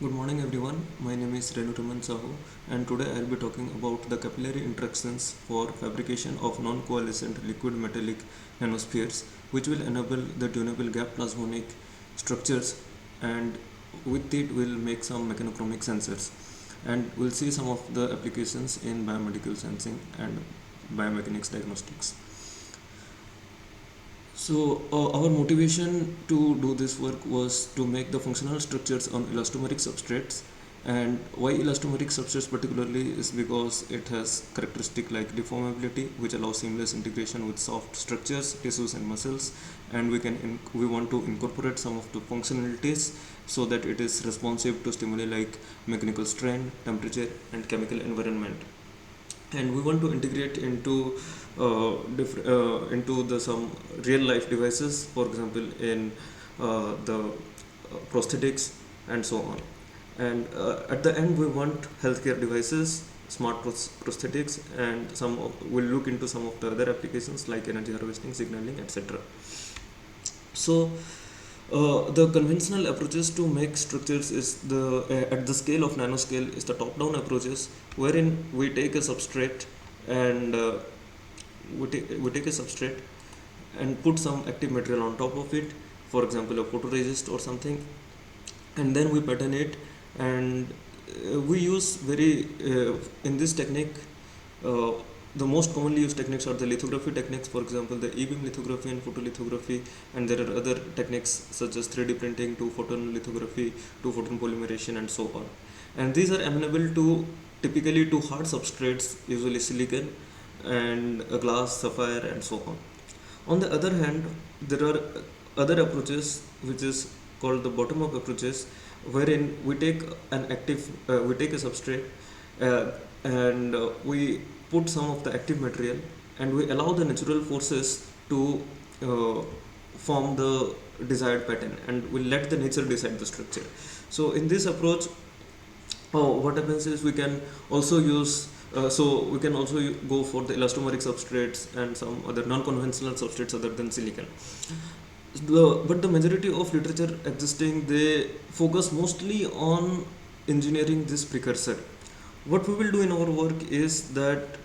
Good morning everyone, my name is Renuruman Sahu and today I will be talking about the capillary interactions for fabrication of non-coalescent liquid metallic nanospheres which will enable the tunable gap plasmonic structures, and with it we'll make some mechanochromic sensors and we'll see some of the applications in biomedical sensing and biomechanics diagnostics. So our motivation to do this work was to make the functional structures on elastomeric substrates. And why elastomeric substrates particularly is because it has characteristic like deformability, which allows seamless integration with soft structures, tissues and muscles, and we want to incorporate some of the functionalities so that it is responsive to stimuli like mechanical strain, temperature and chemical environment. And we want to integrate into the some real life devices, for example in the prosthetics and so on. And at the end we want healthcare devices, smart prosthetics, and we'll look into some of the other applications like energy harvesting, signaling, etc. So the conventional approaches to make structures is at the scale of nanoscale is the top-down approaches, wherein we take a substrate and we take a substrate and put some active material on top of it, for example a photoresist or something, and then we pattern it. And we use in this technique, uh, the most commonly used techniques are the lithography techniques, for example the e-beam lithography and photolithography, and there are other techniques such as 3D printing, 2-photon lithography, 2-photon polymerization and so on. And these are amenable to typically to hard substrates, usually silicon and a glass, sapphire and so on. On the other hand, there are other approaches which is called the bottom-up approaches, wherein we take we take a substrate and we put some of the active material and we allow the natural forces to uh, form the desired pattern, and we let the nature decide the structure. So in this approach, what happens is we can also use we can also go for the elastomeric substrates and some other non-conventional substrates other than silicon. But the majority of literature existing, they focus mostly on engineering this precursor. What we will do in our work is that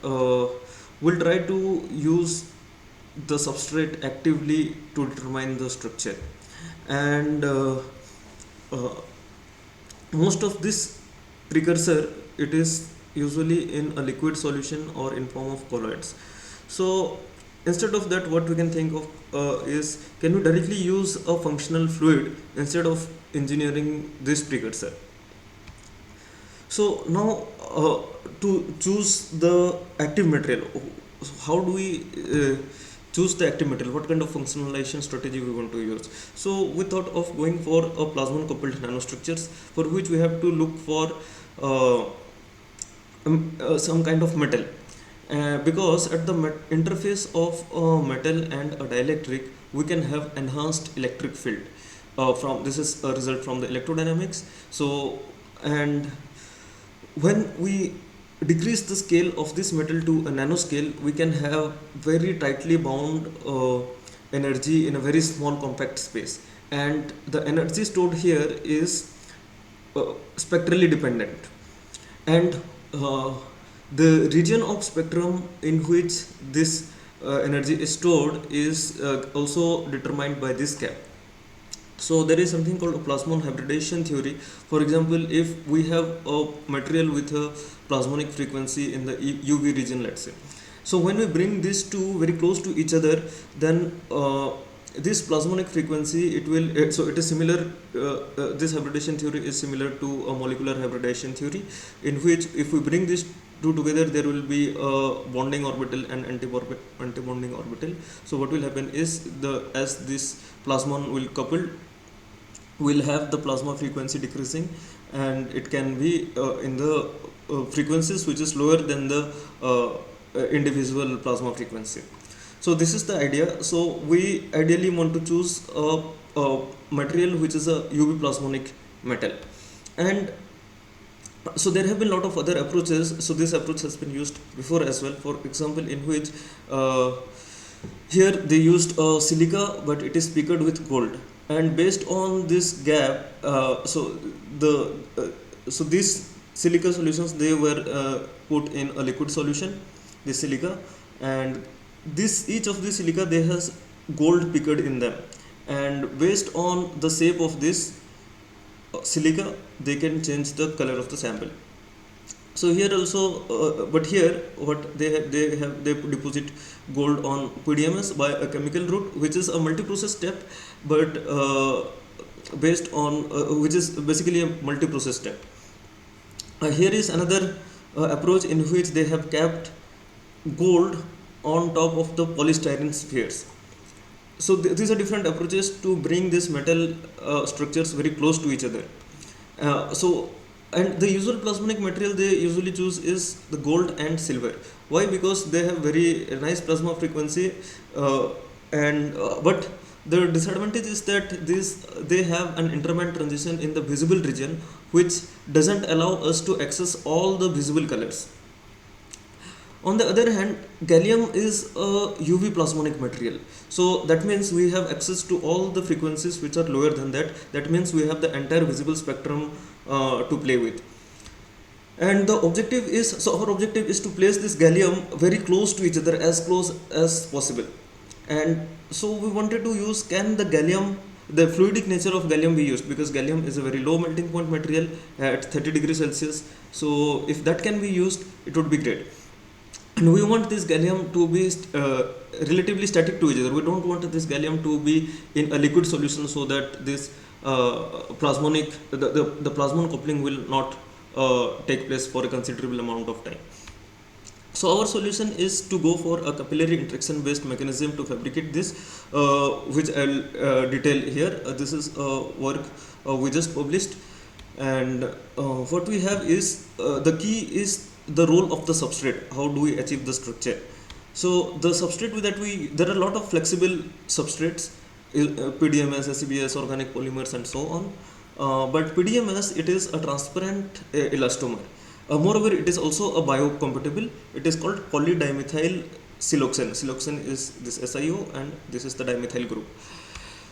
we'll try to use the substrate actively to determine the structure, and uh, most of this precursor, it is usually in a liquid solution or in form of colloids. So instead of that, what we can think of is, can we directly use a functional fluid instead of engineering this precursor? So now, to choose the active material, how do we choose the active material? What kind of functionalization strategy we want to use? So we thought of going for a plasmon coupled nanostructures, for which we have to look for uh, some kind of metal, because at the interface of a metal and a dielectric we can have enhanced electric field. From this is a result from the electrodynamics. So, and when we decrease the scale of this metal to a nanoscale, we can have very tightly bound energy in a very small compact space, and the energy stored here is spectrally dependent. And the region of spectrum in which this energy is stored is also determined by this cap. So there is something called a plasmon hybridization theory. For example, if we have a material with a plasmonic frequency in the UV region, let's say, so when we bring these two very close to each other, then this plasmonic frequency, it will so it is similar, this hybridization theory is similar to a molecular hybridization theory, in which if we bring these two together, there will be a bonding orbital and antibonding orbital. So what will happen is, as this plasmon will couple, will have the plasma frequency decreasing, and it can be in the frequencies which is lower than the individual plasma frequency. So this is the idea. So we ideally want to choose a material which is a UV plasmonic metal. And so there have been a lot of other approaches. So this approach has been used before as well, for example in which here they used silica, but it is picked with gold. And based on this gap, the so these silica solutions, they were put in a liquid solution, this silica, and this each of the silica, they has gold picked in them, and based on the shape of this silica, they can change the color of the sample. So here also, but here what they deposit gold on PDMS by a chemical route, which is a multi-process step, but based on which is basically a multi-process step. Here is another approach in which they have kept gold on top of the polystyrene spheres. So these are different approaches to bring this metal structures very close to each other. So, and the usual plasmonic material they usually choose is the gold and silver. Why? Because they have very nice plasma frequency, and but the disadvantage is that they have an intermand transition in the visible region, which doesn't allow us to access all the visible colors. On the other hand, gallium is a UV plasmonic material. So that means we have access to all the frequencies which are lower than that. That means we have the entire visible spectrum to play with. And the objective is, so our objective is to place this gallium very close to each other, as close as possible. And so we wanted to use, can the gallium, the fluidic nature of gallium be used, because gallium is a very low melting point material at 30 degrees Celsius. So if that can be used, it would be great. And we want this gallium to be relatively static to each other. We don't want this gallium to be in a liquid solution, so that this plasmonic, the plasmon coupling will not take place for a considerable amount of time. So our solution is to go for a capillary interaction based mechanism to fabricate this, which I'll detail here. This is a work we just published, and what we have is the key is the role of the substrate. How do we achieve the structure? So the substrate that there are a lot of flexible substrates, PDMS, SCBS, organic polymers, and so on. But PDMS, it is a transparent elastomer. Moreover, it is also a biocompatible. It is called polydimethyl siloxane. Siloxane is this SiO, and this is the dimethyl group.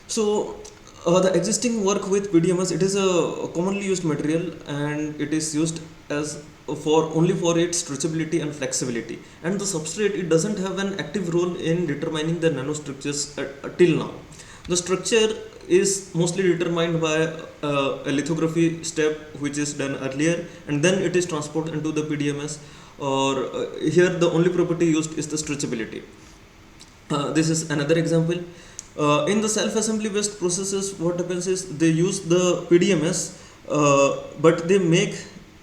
So the existing work with PDMS, it is a commonly used material, and it is used as only for its stretchability and flexibility. And the substrate, it doesn't have an active role in determining the nanostructures till now. The structure is mostly determined by a lithography step which is done earlier, and then it is transported into the PDMS, or here the only property used is the stretchability. This is another example. In the self-assembly based processes, what happens is they use the PDMS, but they make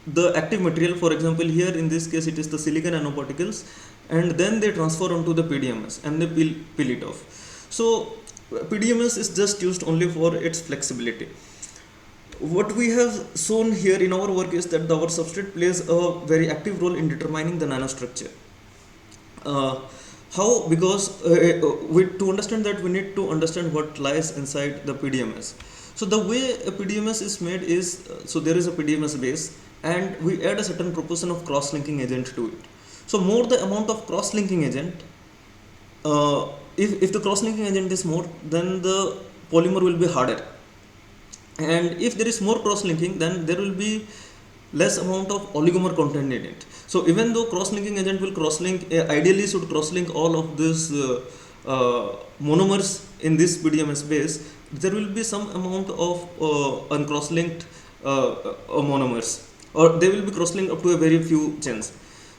the active material. For example, here in this case it is the silicon nanoparticles, and then they transfer onto the PDMS and they peel it off. So PDMS is just used only for its flexibility. What we have shown here in our work is that our substrate plays a very active role in determining the nanostructure. How? Because to understand that, we need to understand what lies inside the PDMS. So the way a PDMS is made is, so there is a PDMS base, and we add a certain proportion of cross-linking agent to it. So more the amount of cross-linking agent, if the cross-linking agent is more, then the polymer will be harder. And if there is more cross-linking, then there will be less amount of oligomer content in it. So even though cross-linking agent will cross-link, ideally should cross-link all of these monomers in this PDMS base, there will be some amount of uncross-linked monomers, or they will be cross-linked up to a very few chains.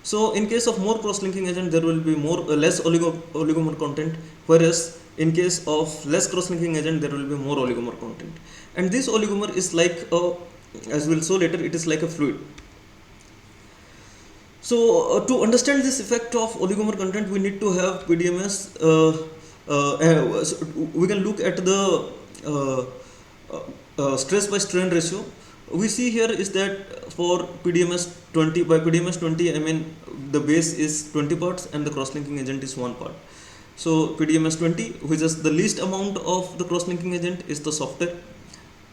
So in case of more cross-linking agent, there will be less oligomer content, whereas in case of less cross-linking agent, there will be more oligomer content. And this oligomer is like as we'll show later, it is like a fluid. So to understand this effect of oligomer content, we need to have PDMS. So we can look at the stress by strain ratio. We see here is that for PDMS 20, by PDMS 20, I mean the base is 20 parts and the cross-linking agent is 1 part. So PDMS 20, which is the least amount of the cross-linking agent, is the softer,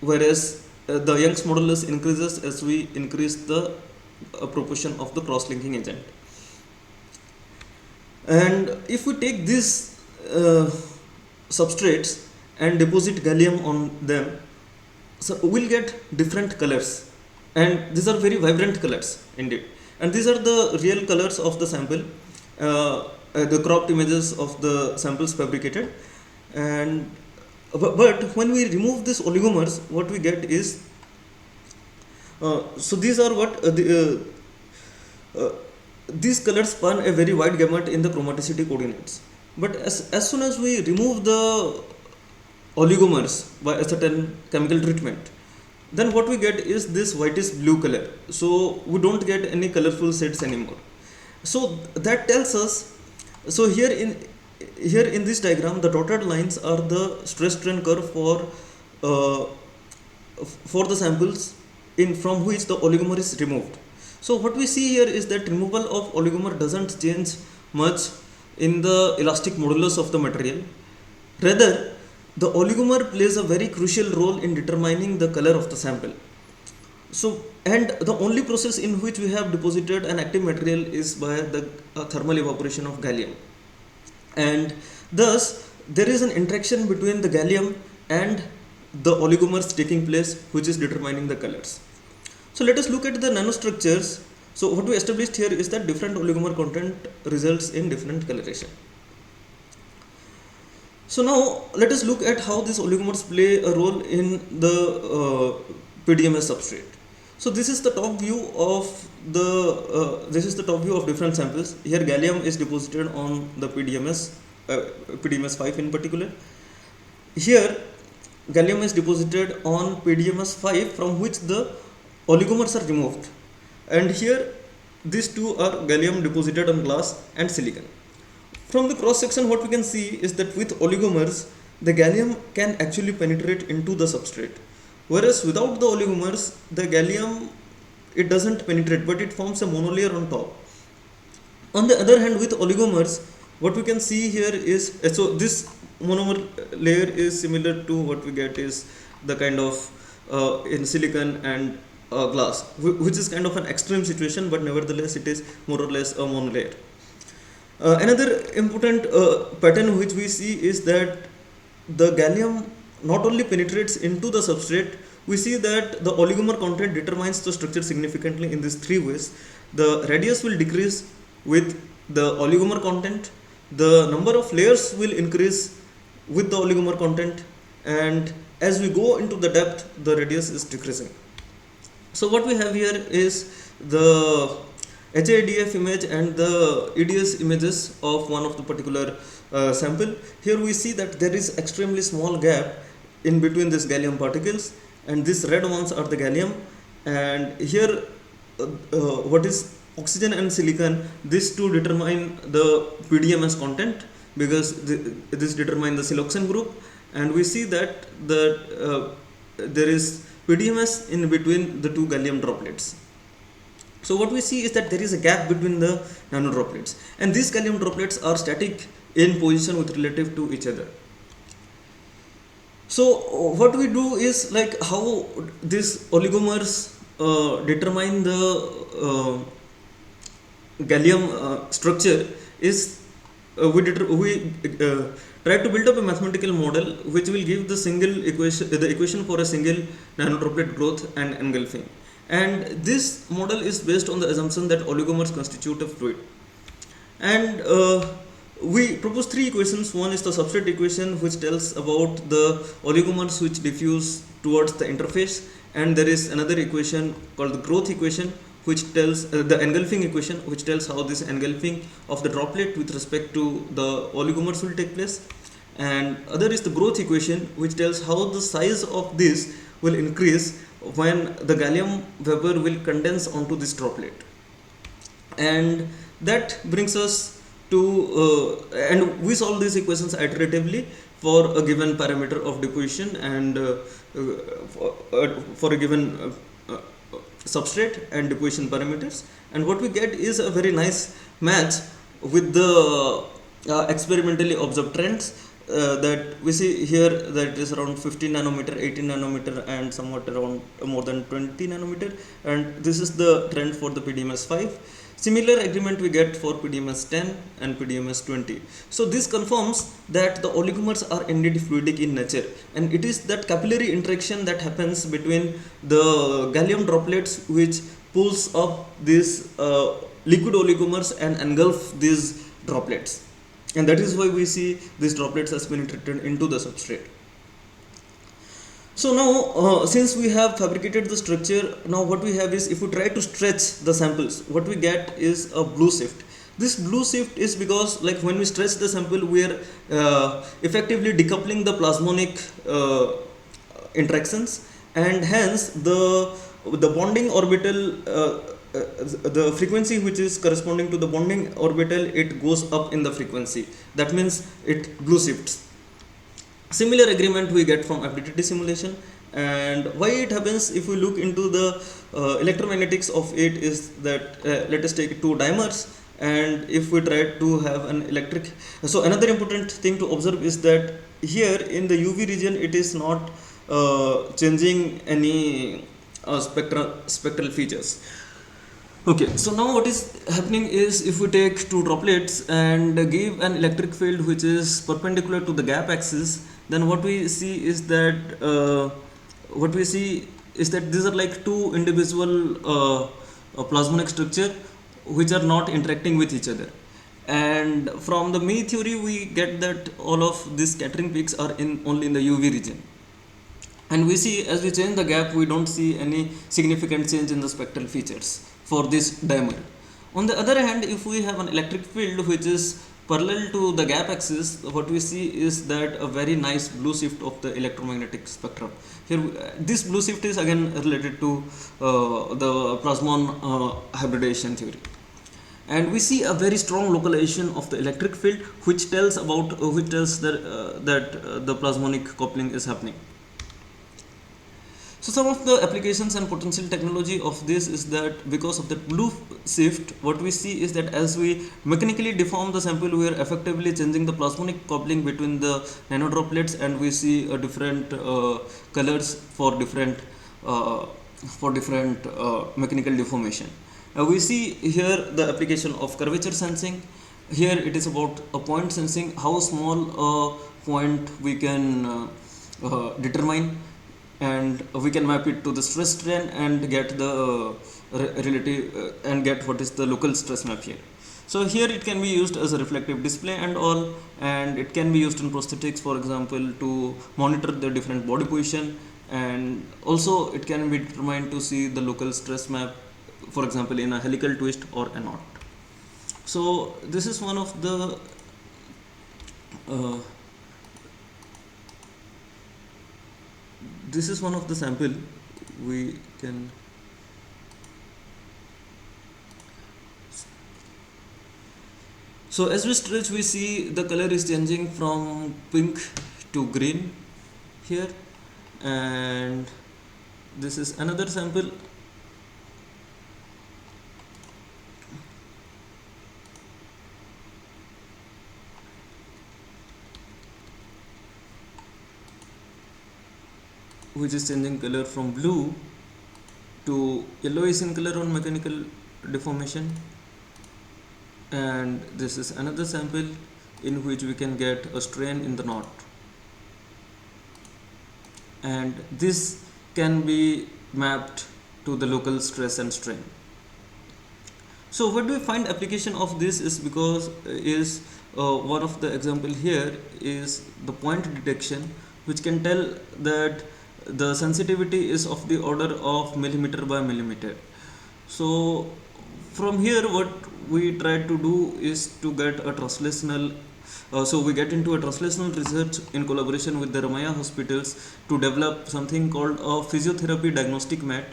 whereas the Young's modulus increases as we increase the proportion of the cross-linking agent. And if we take these substrates and deposit gallium on them, so we'll get different colors, and these are very vibrant colors indeed. And these are the real colors of the sample, the cropped images of the samples fabricated. And but when we remove these oligomers, what we get is so these are what these colors span a very wide gamut in the chromaticity coordinates. But as soon as we remove the oligomers by a certain chemical treatment, then what we get is this whitish blue color. So we don't get any colorful shades anymore. So that tells us, so here in this diagram, the dotted lines are the stress strain curve uh, for the samples in from which the oligomer is removed. So what we see here is that removal of oligomer doesn't change much in the elastic modulus of the material. Rather, the oligomer plays a very crucial role in determining the color of the sample. So, and the only process in which we have deposited an active material is by the thermal evaporation of gallium. And thus, there is an interaction between the gallium and the oligomers taking place, which is determining the colors. So let us look at the nanostructures. So what we established here is that different oligomer content results in different coloration. So now let us look at how these oligomers play a role in the PDMS substrate. So this is the top view of different samples. Here gallium is deposited on the PDMS 5 in particular. Here gallium is deposited on PDMS 5 from which the oligomers are removed, and here these two are gallium deposited on glass and silicon. From the cross section, what we can see is that with oligomers the gallium can actually penetrate into the substrate, whereas without the oligomers the gallium, it doesn't penetrate but it forms a monolayer on top. On the other hand, with oligomers, what we can see here is, so this monomer layer is similar to what we get is the kind of in silicon and glass, which is kind of an extreme situation, but nevertheless it is more or less a monolayer. Another important pattern which we see is that the gallium not only penetrates into the substrate, we see that the oligomer content determines the structure significantly in these three ways. The radius will decrease with the oligomer content, the number of layers will increase with the oligomer content, and as we go into the depth, the radius is decreasing. So what we have here is the HIDF image and the EDS images of one of the particular sample. Here we see that there is extremely small gap in between these gallium particles, and these red ones are the gallium, and here what is oxygen and silicon, these two determine the PDMS content because this determine the siloxane group, and we see that there is PDMS in between the two gallium droplets. So what we see is that there is a gap between the nano droplets, and these gallium droplets are static in position with relative to each other. So what we do is like how these oligomers determine the gallium structure is we try to build up a mathematical model which will give the equation for a single nanodroplet growth and engulfing, and this model is based on the assumption that oligomers constitute a fluid. And we propose three equations. One is the substrate equation, which tells about the oligomers which diffuse towards the interface, and there is another equation called the growth equation, which tells the engulfing equation, which tells how this engulfing of the droplet with respect to the oligomers will take place, and other is the growth equation, which tells how the size of this will increase when the gallium vapor will condense onto this droplet. And that brings us to and we solve these equations iteratively for a given parameter of deposition and for a given substrate and deposition parameters, and what we get is a very nice match with the experimentally observed trends. that we see here that is around 15 nanometer, 18 nanometer, and somewhat around more than 20 nanometer, and this is the trend for the PDMS 5. Similar agreement we get for PDMS 10 and PDMS 20. So this confirms that the oligomers are indeed fluidic in nature, and it is that capillary interaction that happens between the gallium droplets which pulls up these liquid oligomers and engulf these droplets, and that is why we see these droplets as penetrated into the substrate. So now since we have fabricated the structure, now what we have is, if we try to stretch the samples, what we get is a blue shift. This blue shift is because, like, when we stretch the sample, we are effectively decoupling the plasmonic interactions, and hence the bonding orbital the frequency which is corresponding to the bonding orbital, it goes up in the frequency. That means it blue shifts. Similar agreement we get from FDTD simulation, and why it happens, if we look into the electromagnetics of it, is that let us take two dimers, and if we try to have an electric, so another important thing to observe is that here in the UV region it is not changing any spectral features. Okay, so now what is happening is, if we take two droplets and give an electric field which is perpendicular to the gap axis, then what we see is that these are like two individual plasmonic structure which are not interacting with each other. And from the Mie theory, we get that all of these scattering peaks are only in the UV region. And we see, as we change the gap, we don't see any significant change in the spectral features for this dimer. On the other hand, if we have an electric field which is parallel to the gap axis, what we see is that a very nice blue shift of the electromagnetic spectrum. Here, this blue shift is again related to the plasmon hybridization theory. And we see a very strong localization of the electric field, which tells that the plasmonic coupling is happening. So some of the applications and potential technology of this is that, because of the blue shift, what we see is that as we mechanically deform the sample, we are effectively changing the plasmonic coupling between the nanodroplets, and we see different colors for different mechanical deformation. We see here the application of curvature sensing. Here it is about a point sensing, how small a point we can determine, and we can map it to the stress strain and get the relative and get what is the local stress map here. So here it can be used as a reflective display and all, and it can be used in prosthetics, for example, to monitor the different body position, and also it can be determined to see the local stress map, for example, in a helical twist or a knot. So this is one of the sample we can. So as we stretch, we see the color is changing from pink to green here, and this is another sample. Which is changing color from blue to yellowish in color on mechanical deformation, and this is another sample in which we can get a strain in the knot, and this can be mapped to the local stress and strain. So what do we find application of this is, because one of the example here is the point detection, which can tell that the sensitivity is of the order of millimeter by millimeter. So from here, what we try to do is to get a translational. So we get into a translational research in collaboration with the Ramaya hospitals to develop something called a physiotherapy diagnostic mat.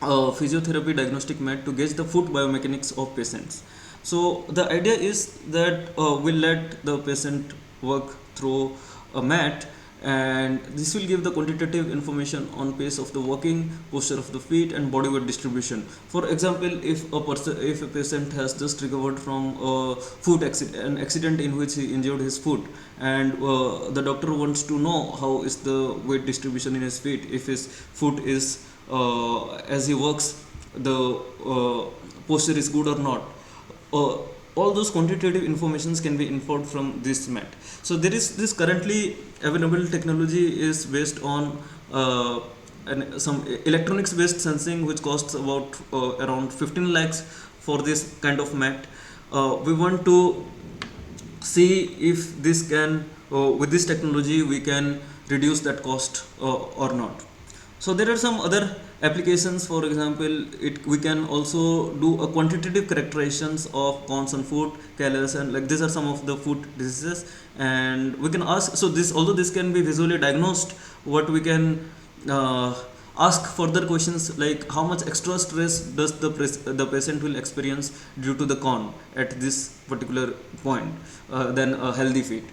To gauge the foot biomechanics of patients. So the idea is that we'll let the patient work through a mat, and this will give the quantitative information on pace of the walking, posture of the feet, and body weight distribution. For example, if a patient has just recovered from a an accident in which he injured his foot, and the doctor wants to know how is the weight distribution in his feet, if his foot is as he works, the posture is good or not. uh, all those quantitative informations can be inferred from this mat. So there is this currently available technology is based on some electronics based sensing, which costs about around 15 lakhs for this kind of mat. We want to see if this can with this technology we can reduce that cost or not. So there are some other applications. For example, we can also do a quantitative characterizations of cons and foot callus, and like these are some of the foot diseases, and we can ask. So this, although this can be visually diagnosed, what we can ask further questions like how much extra stress does the patient will experience due to the con at this particular point than a healthy feet.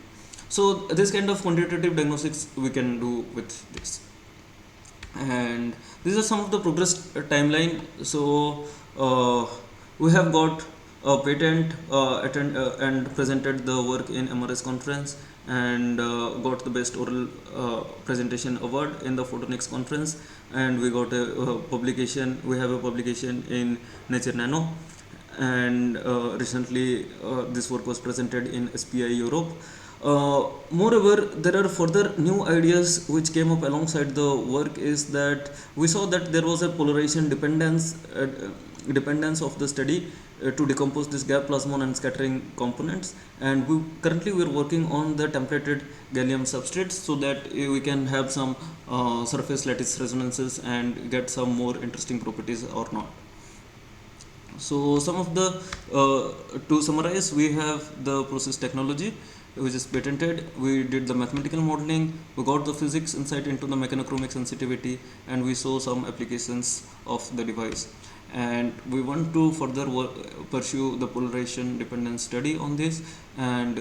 So this kind of quantitative diagnostics we can do with this. And these are some of the progress timeline. So we have got a patent and presented the work in MRS conference, and got the best oral presentation award in the photonics conference, and we got a publication. We have a publication in Nature Nano, and recently this work was presented in SPI Europe. Moreover, there are further new ideas which came up alongside the work. Is that we saw that there was a polarization dependence of the study to decompose this gap plasmon and scattering components, and currently we are working on the templated gallium substrates so that we can have some surface lattice resonances and get some more interesting properties or not. So some of the to summarize, we have the process technology which is patented. We did the mathematical modeling, we got the physics insight into the mechanochromic sensitivity, and we saw some applications of the device. And we want to further pursue the polarization dependence study on this, and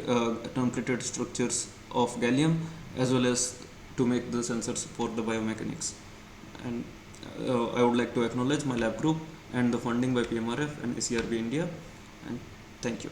templated structures of gallium, as well as to make the sensors for the biomechanics. And I would like to acknowledge my lab group and the funding by PMRF and ACRB India, and thank you.